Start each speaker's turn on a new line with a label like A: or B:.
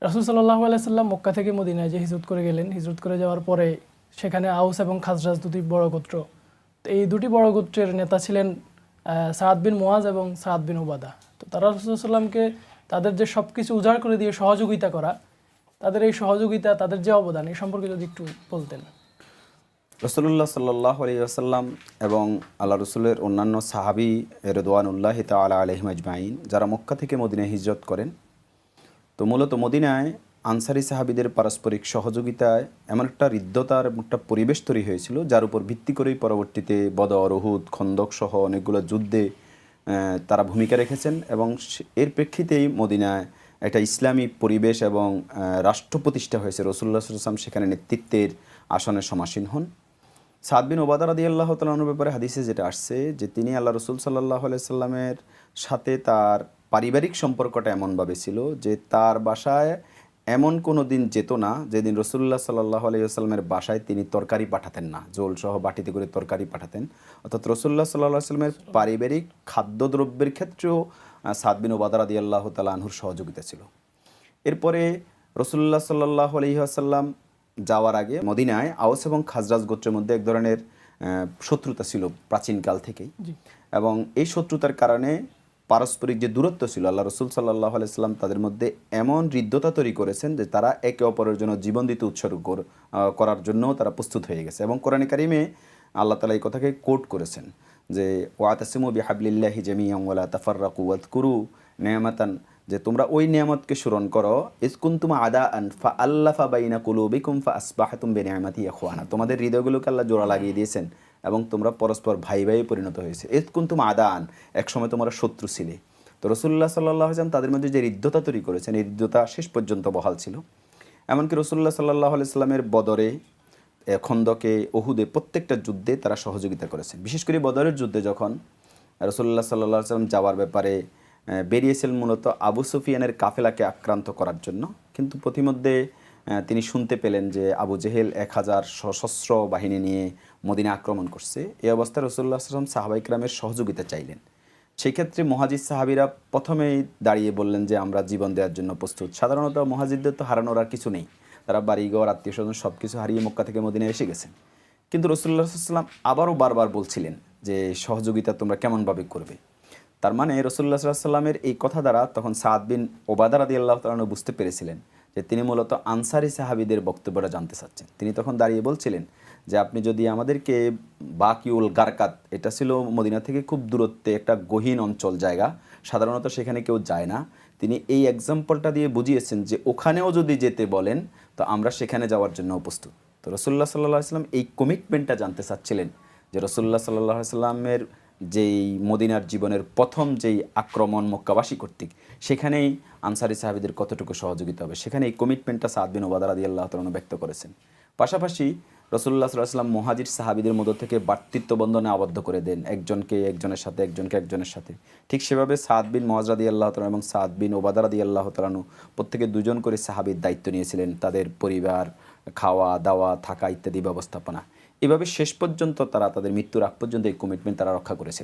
A: রাসূল সাল্লাল্লাহু আলাইহি সাল্লাম মক্কা থেকে মদিনায় যে হিজরত করে গেলেন, হিজরত করে যাওয়ার পরে সেখানে আউস এবং খাজরাজ দুটি বড় গোত্র। তো এই দুটি বড় গোত্রের নেতা ছিলেন সাদ বিন মুয়াজ এবং সাদ বিন উবাদা। তো তারা রাসূল সাল্লামকে তাদের যে সব কিছু উজাড় করে দিয়ে সহযোগিতা করা, তাদের এই সহযোগিতা, তাদের যে অবদান, এই সম্পর্কে যদি একটু বলতেন।
B: রাসূলুল্লাহ সাল্লাল্লাহু আলাইহি ওয়াসাল্লাম এবং আল্লাহ রসুলের অন্যান্য সাহাবী রিদওয়ানুল্লাহি তাআলা আলাইহিম আজমাইন যারা মক্কা থেকে মদিনায় হিজরত করেন, তো মূলত মদিনায় আনসারি সাহাবীদের পারস্পরিক সহযোগিতায় এমন একটা হৃদ্যতার একটা পরিবেশ তৈরি হয়েছিল, যার উপর ভিত্তি করেই পরবর্তীতে বদর, উহুদ, খন্দক সহ অনেকগুলো যুদ্ধে তারা ভূমিকা রেখেছেন এবং এর প্রেক্ষিতেই মদিনায় একটা ইসলামী পরিবেশ এবং রাষ্ট্র প্রতিষ্ঠা হয়েছে। রাসূলুল্লাহ সাল্লাল্লাহু আলাইহি ওয়াসাল্লাম সেখানে নেতৃত্বের আসনে সমাসীন হন। সাদ বিন উবাদা রাদিয়াল্লাহু তাআলা আনহুর ব্যাপারে হাদিসে যেটা আসছে যে তিনি আল্লাহ রসুল সাল্লাল্লাহু আলাইহি সাল্লামের সাথে তার পারিবারিক সম্পর্কটা এমনভাবে ছিল যে তার বাসায় এমন কোনো দিন যেত না যেদিন রসুল্লাহ সাল্লাল্লাহু আলাইহি ওয়াসাল্লামের বাসায় তিনি তরকারি পাঠাতেন না, জোল সহ বাটিতে করে তরকারি পাঠাতেন। অর্থাৎ রসুল্লাহ সাল্লাল্লাহু আলাইহি ওয়াসাল্লামের পারিবারিক খাদ্যদ্রব্যের ক্ষেত্রেও সাদ বিন উবাদা রাদিয়াল্লাহু তাআলা আনহুর সহযোগিতা ছিল। এরপরে রসুল্লাহ সাল্লাল্লাহু আলাইহি ওয়াসাল্লাম যাওয়ার আগে মদিনায় আউস এবং খাজরাজ গোত্রের মধ্যে এক ধরনের শত্রুতা ছিল প্রাচীনকাল থেকেই, এবং এই শত্রুতার কারণে পারস্পরিক যে দূরত্ব ছিল, আল্লাহ রসুল সাল্লাল্লাহু আলাইহি ওয়াসাল্লাম তাদের মধ্যে এমন হৃদ্যতা তৈরি করেছেন যে তারা একে অপরের জন্য জীবন দিতে উৎসর্গ করার জন্য তারা প্রস্তুত হয়ে গেছে। এবং কোরআনে কারিমে আল্লাহ তাআলা এই কথাকে কোট করেছেন যে ওয়াতাসিমু বিহাবলিল্লাহি জামিআন ওয়ালা তাফাররাকু ওয়াযকুরু নি'মাতান, যে তোমরা ওই নিয়ামতকে স্মরণ করো, ইসকুনতুম আদাআন ফাআল্লাফা বাইনা কুলুবিকুম ফাআসবাহতুম বিনি'মাতিহি ইখওয়ানা, তোমাদের হৃদয়গুলোকে আল্লাহ জোড়া লাগিয়ে দিয়েছেন এবং তোমরা পরস্পর ভাই ভাই পরিণত হয়েছে। ইসকুনতুম আদাআন, একসময় তোমরা শত্রু ছিলে। তো রাসূলুল্লাহ সাল্লাল্লাহু আলাইহি ওয়াসাল্লাম তাদের মধ্যে যে হৃদ্যতা তৈরি করেছেন, এই হৃদ্যতা শেষ পর্যন্ত বহাল ছিল। এমনকি রাসূলুল্লাহ সাল্লাল্লাহু আলাইহি ওয়াসাল্লামের বদরে, খন্দকে, উহুদে প্রত্যেকটা যুদ্ধে তারা সহযোগিতা করেছেন। বিশেষ করে বদরের যুদ্ধে যখন রাসূলুল্লাহ সাল্লাল্লাহু আলাইহি ওয়াসাল্লাম যাওয়ার ব্যাপারে বেরিয়েছিলেন মূলত আবু সুফিয়ানের কাফেলাকে আক্রান্ত করার জন্য, কিন্তু পথিমধ্যে তিনি শুনতে পেলেন যে আবু জেহেল 1000 সশস্ত্র বাহিনী নিয়ে মদিনা আক্রমণ করছে। এই অবস্থায় রাসূলুল্লাহ সাল্লাল্লাহু আলাইহি ওয়াসাল্লাম সাহাবায়ে কেরামের সহযোগিতা চাইলেন। সেই ক্ষেত্রে মুহাজির সাহাবীরা প্রথমেই দাঁড়িয়ে বললেন যে আমরা জীবন দেওয়ার জন্য প্রস্তুত। সাধারণত মুহাজিরদের তো হারানোর আর কিছু নেই, তারা বাড়িঘর, আত্মীয়স্বজন সব কিছু হারিয়ে মক্কা থেকে মদিনায় এসে গেছেন। কিন্তু রাসূলুল্লাহ সাল্লাল্লাহু আলাইহি ওয়াসাল্লাম আবারও বারবার বলছিলেন যে সহযোগিতা তোমরা কেমনভাবে করবে। তার মানে রাসূলুল্লাহ সাল্লাল্লাহু আলাইহি ওয়াসাল্লামের এই কথা দ্বারা তখন সাদ বিন উবাদা রাদিয়াল্লাহু তাআলা আনহু বুঝতে পেরেছিলেন যে তিনি মূলত আনসারি সাহাবীদের বক্তব্যটা জানতে চাচ্ছেন। তিনি তখন দাঁড়িয়ে বলছিলেন যে আপনি যদি আমাদেরকে বাকিউল গারকাত, এটা ছিল মদিনা থেকে খুব দূরত্বে একটা গহীন অঞ্চল জায়গা, সাধারণত সেখানে কেউ যায় না, তিনি এই এক্সাম্পলটা দিয়ে বুঝিয়েছেন যে ওখানেও যদি যেতে বলেন তো আমরা সেখানে যাওয়ার জন্য প্রস্তুত। তো রাসূলুল্লাহ সাল্লাল্লাহু আলাইহি ওয়াসাল্লাম এই কমিটমেন্টটা জানতে চাচ্ছিলেন যে রাসূলুল্লাহ সাল্লাল্লাহু আলাইহি ওয়াসাল্লামের যেই মদিনার জীবনের প্রথম যেই আক্রমণ মক্কাবাসী কর্তৃক, সেখানেই আনসারি সাহাবীদের কতটুকু সহযোগিতা হবে, সেখানে এই কমিটমেন্টটা সাদ বিন উবাদা রাদিয়াল্লাহু তাআলা ব্যক্ত করেছেন। পাশাপাশি রাসূলুল্লাহ সাল্লাল্লাহু আলাইহি ওয়াসাল্লাম মুহাজির সাহাবীদের মধ্য থেকে ভ্রাতৃত্ব বন্ধনে আবদ্ধ করে দেন, একজনকে একজনের সাথে, একজনকে একজনের সাথে। ঠিক সেভাবে সাদ বিন মুয়াজ রাদিয়াল্লাহু তাআলা এবং সাদ বিন উবাদা রাদিয়াল্লাহু তাআলা প্রত্যেকে দুজন করে সাহাবীর দায়িত্ব নিয়েছিলেন, তাদের পরিবার, খাওয়া দাওয়া, থাকা ইত্যাদি ব্যবস্থাপনা। এভাবে শেষ পর্যন্ত তারা তাদের মৃত্যুর আগ পর্যন্ত এই কমিটমেন্ট তারা রক্ষা করেছিলেন।